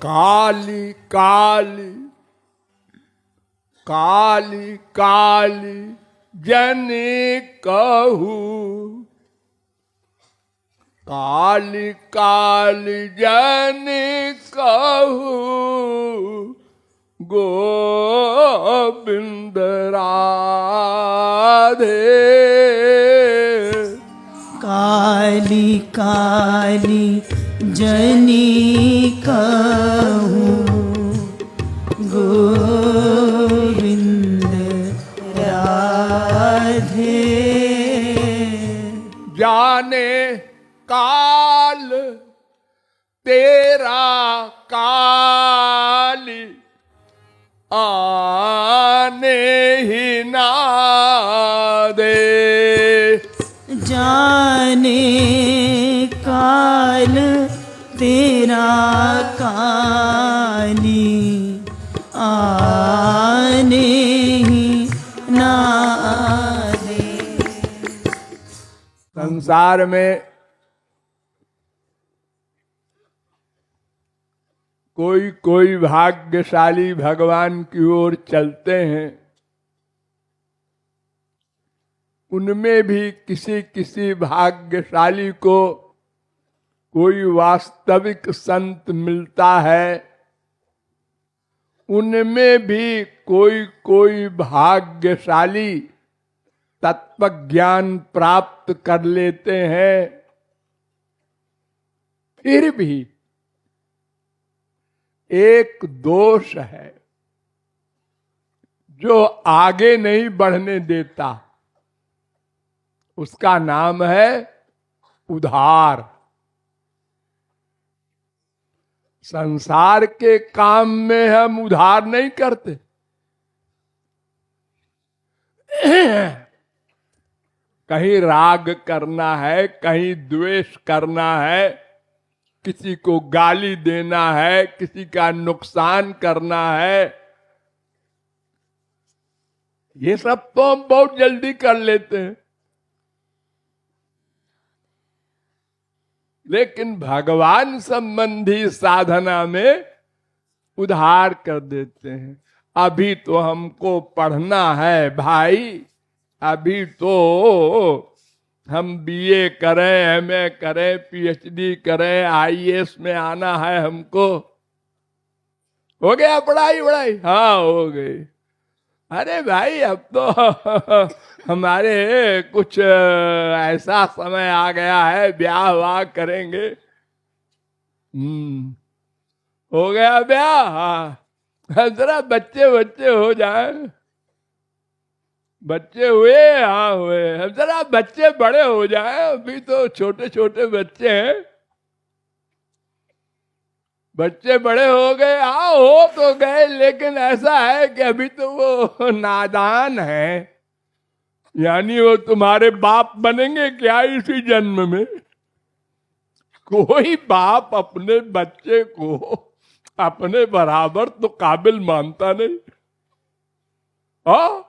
काली काली काली काली जने कहू, काली काली जने कहू, गोविंद राधे। काली काली जनी कहूँ, गोविंद राधे। जाने काल तेरा काली आने ही ना दे। जाने काल तेरा काली आने ही ना दे। संसार में कोई कोई भाग्यशाली भगवान की ओर चलते हैं, उनमें भी किसी किसी भाग्यशाली को कोई वास्तविक संत मिलता है, उनमें भी कोई कोई भाग्यशाली तत्व ज्ञान प्राप्त कर लेते हैं। फिर भी एक दोष है जो आगे नहीं बढ़ने देता, उसका नाम है उधार। संसार के काम में हम उधार नहीं करते। कहीं राग करना है, कहीं द्वेष करना है, किसी को गाली देना है, किसी का नुकसान करना है, ये सब तो हम बहुत जल्दी कर लेते हैं। लेकिन भगवान संबंधी साधना में उधार कर देते हैं। अभी तो हमको पढ़ना है भाई, अभी तो हम बीए करें, एमए करें, पीएचडी करें, आईएएस में आना है हमको। हो गया पढ़ाई वढ़ाई? हाँ हो गई। अरे भाई अब तो हमारे कुछ ऐसा समय आ गया है, ब्याह वाह करेंगे। हो गया ब्याह? हाँ जरा बच्चे बच्चे हो जाए। बच्चे हुए? हाँ हुए। अब जरा बच्चे बड़े हो जाए, अभी तो छोटे छोटे बच्चे हैं। बच्चे बड़े हो गए, हाँ हो तो गए, लेकिन ऐसा है कि अभी तो वो नादान है। यानी वो तुम्हारे बाप बनेंगे क्या इसी जन्म में? कोई बाप अपने बच्चे को अपने बराबर तो काबिल मानता नहीं। हाँ,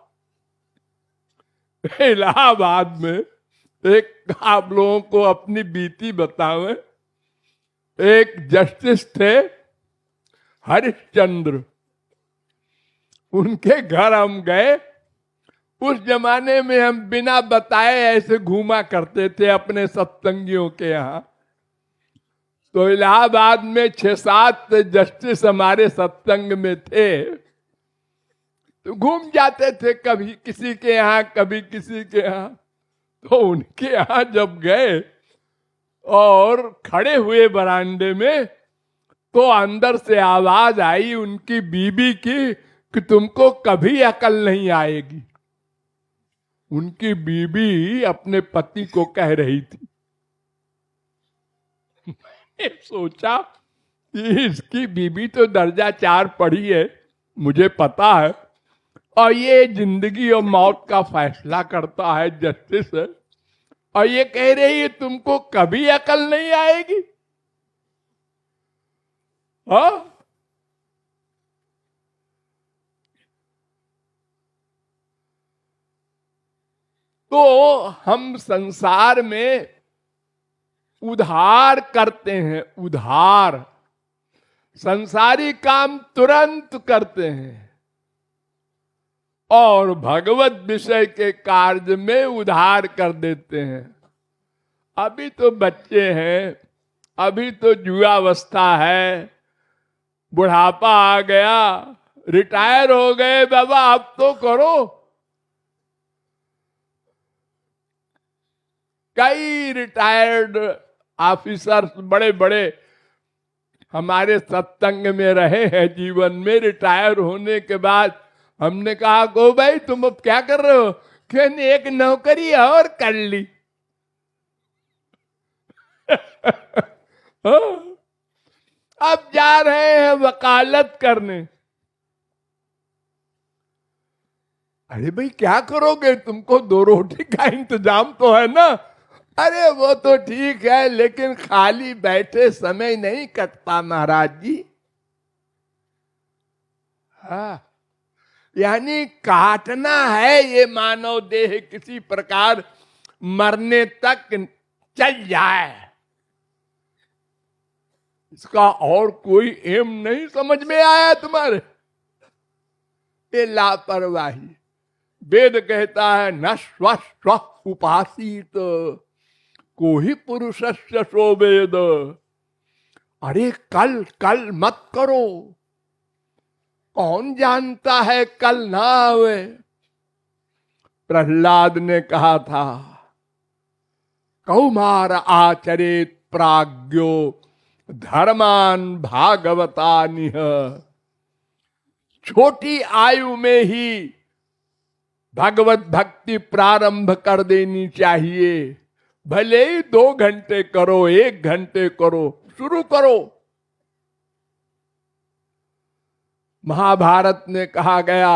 इलाहाबाद में एक, आप लोगों को अपनी बीती बतावें, एक जस्टिस थे हरिश्चंद्र, उनके घर हम गए। उस जमाने में हम बिना बताए ऐसे घूमा करते थे अपने सत्संगियों के यहाँ। तो इलाहाबाद में 6-7 जस्टिस हमारे सत्संग में थे, तो घूम जाते थे, कभी किसी के यहाँ कभी किसी के यहाँ। तो उनके यहाँ जब गए और खड़े हुए बरामदे में, तो अंदर से आवाज आई उनकी बीबी की कि तुमको कभी अकल नहीं आएगी। उनकी बीबी अपने पति को कह रही थी। मैंने सोचा कि इसकी बीबी तो दर्जा 4 पढ़ी है, मुझे पता है, और ये जिंदगी और मौत का फैसला करता है, जस्टिस है, और ये कह रही है तुमको कभी अकल नहीं आएगी। हाँ, तो हम संसार में उधार करते हैं, उधार। संसारी काम तुरंत करते हैं और भगवत विषय के कार्य में उधार कर देते हैं। अभी तो बच्चे हैं, अभी तो युवावस्था है, बुढ़ापा आ गया, रिटायर हो गए बाबा, अब तो करो। कई रिटायर्ड ऑफिसर्स बड़े बड़े हमारे सत्संग में रहे हैं जीवन में। रिटायर होने के बाद हमने कहा गो भाई तुम अब क्या कर रहे हो? कहने एक नौकरी और कर ली। अब जा रहे हैं वकालत करने। अरे भाई क्या करोगे, तुमको दो रोटी का इंतजाम तो है ना। अरे वो तो ठीक है, लेकिन खाली बैठे समय नहीं कटता महाराज जी। हाँ, यानी काटना है ये मानव देह किसी प्रकार, मरने तक चल जाए, इसका और कोई एम नहीं समझ में आया तुम्हारे? ये लापरवाही। वेद कहता है न स्व उपासित को ही पुरुषस्य सो वेद। अरे कल कल मत करो, कौन जानता है कल ना आवे। प्रहलाद ने कहा था कौमार आचरेत प्राज्ञो धर्मान भागवतानिह। छोटी आयु में ही भगवत भक्ति प्रारंभ कर देनी चाहिए। भले ही 2 घंटे करो, 1 घंटे करो, शुरू करो। महाभारत में कहा गया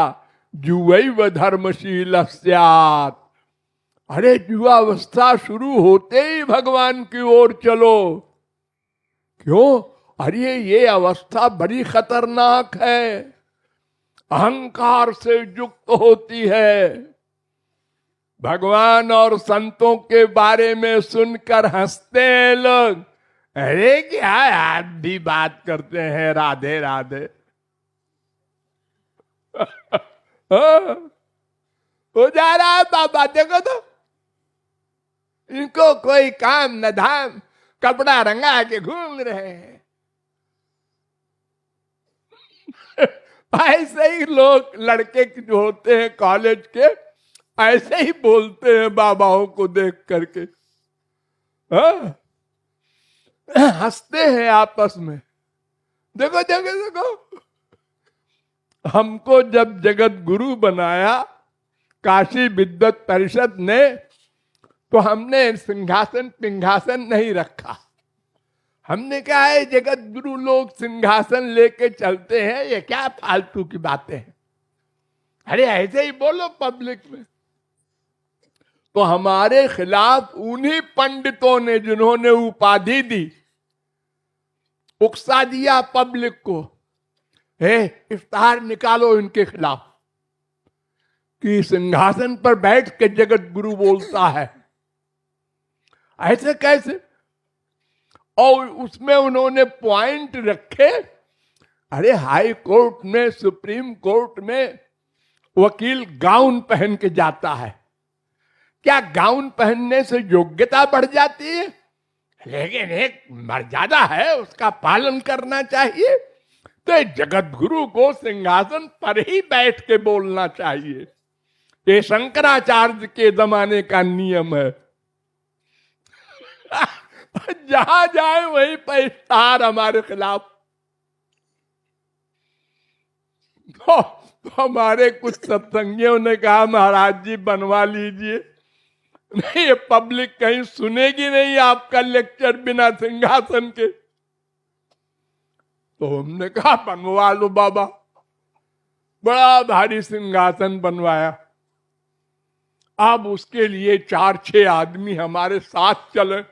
जुवैव धर्मशील स्यात्। अरे युवावस्था शुरू होते ही भगवान की ओर चलो। क्यों? अरे ये अवस्था बड़ी खतरनाक है, अहंकार से युक्त होती है। भगवान और संतों के बारे में सुनकर हंसते हैं लोग। अरे क्या यार भी बात करते हैं, राधे राधे। हो जा रहा है बाबा, देखो तो इनको कोई काम न धाम, कपड़ा रंगा के घूम रहे हैं। ऐसे ही लोग लड़के जो होते हैं कॉलेज के, ऐसे ही बोलते हैं बाबाओं को देख करके। हंसते हैं आपस में। देखो देखो देखो, हमको जब जगत गुरु बनाया काशी विद्वत परिषद ने, तो हमने सिंहासन पिंघासन नहीं रखा। हमने कहा है जगत गुरु लोग सिंहासन लेके चलते हैं, ये क्या फालतू की बातें हैं। अरे ऐसे ही बोलो पब्लिक में। तो हमारे खिलाफ उन्हीं पंडितों ने, जिन्होंने उपाधि दी, उकसा दिया पब्लिक को, हे इफ्तार निकालो इनके खिलाफ कि सिंहासन पर बैठ के जगत गुरु बोलता है। ऐसे कैसे? और उसमें उन्होंने पॉइंट रखे। अरे हाई कोर्ट में, सुप्रीम कोर्ट में वकील गाउन पहन के जाता है। क्या गाउन पहनने से योग्यता बढ़ जाती है? लेकिन एक मर्यादा है, उसका पालन करना चाहिए। तो जगत गुरु को सिंहासन पर ही बैठ के बोलना चाहिए। ये शंकराचार्य के जमाने का नियम है। जहां जाए वहीं पर इफ्तार हमारे खिलाफ। तो हमारे कुछ सत्संगियों ने कहा महाराज जी बनवा लीजिए, नहीं ये पब्लिक कहीं सुनेगी नहीं आपका लेक्चर बिना सिंहासन के। तो हमने कहा बनवा लो बाबा। बड़ा भारी सिंहासन बनवाया। अब उसके लिए 4-6 आदमी हमारे साथ चले।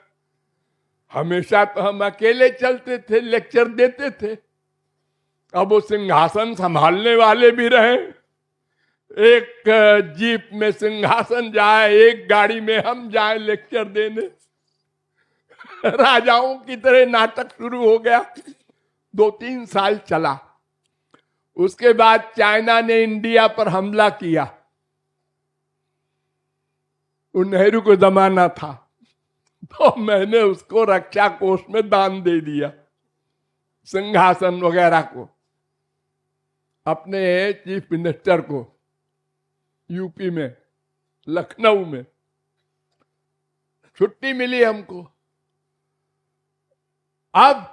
हमेशा तो हम अकेले चलते थे, लेक्चर देते थे। अब वो सिंहासन संभालने वाले भी रहे। एक जीप में सिंहासन जाए, एक गाड़ी में हम जाए लेक्चर देने। राजाओं की तरह नाटक शुरू हो गया। 2-3 साल चला। उसके बाद चाइना ने इंडिया पर हमला किया। वो नेहरू को जमाना था, तो मैंने उसको रक्षा कोष में दान दे दिया, सिंहासन वगैरह को, अपने चीफ मिनिस्टर को, यूपी में, लखनऊ में। छुट्टी मिली हमको। अब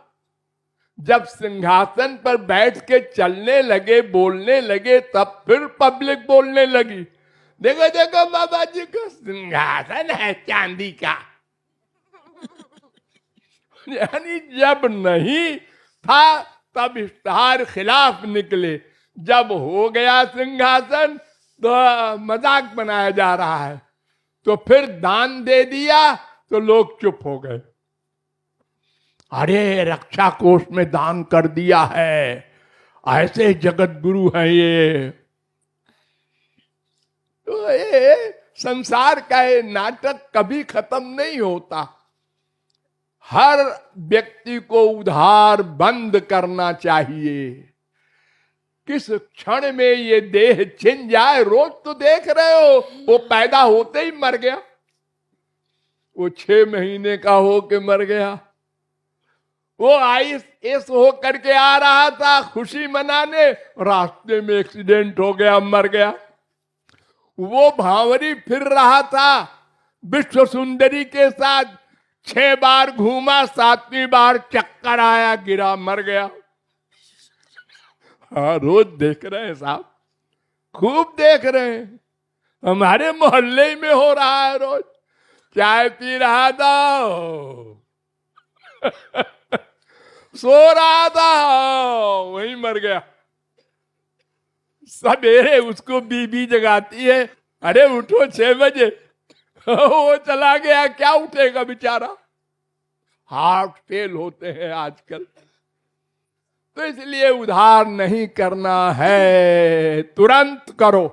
जब सिंहासन पर बैठ के चलने लगे, बोलने लगे, तब फिर पब्लिक बोलने लगी, देखो देखो बाबा जी का सिंहासन है चांदी का। यानी जब नहीं था तब इश्तहार खिलाफ निकले, जब हो गया सिंहासन तो मजाक बनाया जा रहा है। तो फिर दान दे दिया तो लोग चुप हो गए। अरे रक्षा कोष में दान कर दिया है, ऐसे जगत गुरु हैं ये। तो ये संसार का ये नाटक कभी खत्म नहीं होता। हर व्यक्ति को उधार बंद करना चाहिए। किस क्षण में ये देह छिन जाए, रोज तो देख रहे हो, वो पैदा होते ही मर गया। वो 6 महीने का हो के मर गया। वो आईएएस हो करके आ रहा था खुशी मनाने, रास्ते में एक्सीडेंट हो गया, मर गया। वो भांवरी फिर रहा था विश्व सुंदरी के साथ, 6 बार घूमा, 7वीं बार चक्कर आया, गिरा, मर गया। हाँ, रोज देख रहे हैं साहब, खूब देख रहे हैं। हमारे मोहल्ले में हो रहा है रोज। चाय पी रहा था, सो रहा था, वहीं मर गया। सवेरे उसको बीबी जगाती है, अरे उठो 6 बजे। वो चला गया, क्या उठेगा बेचारा। हार्ट फेल होते हैं आजकल। तो इसलिए उधार नहीं करना है, तुरंत करो।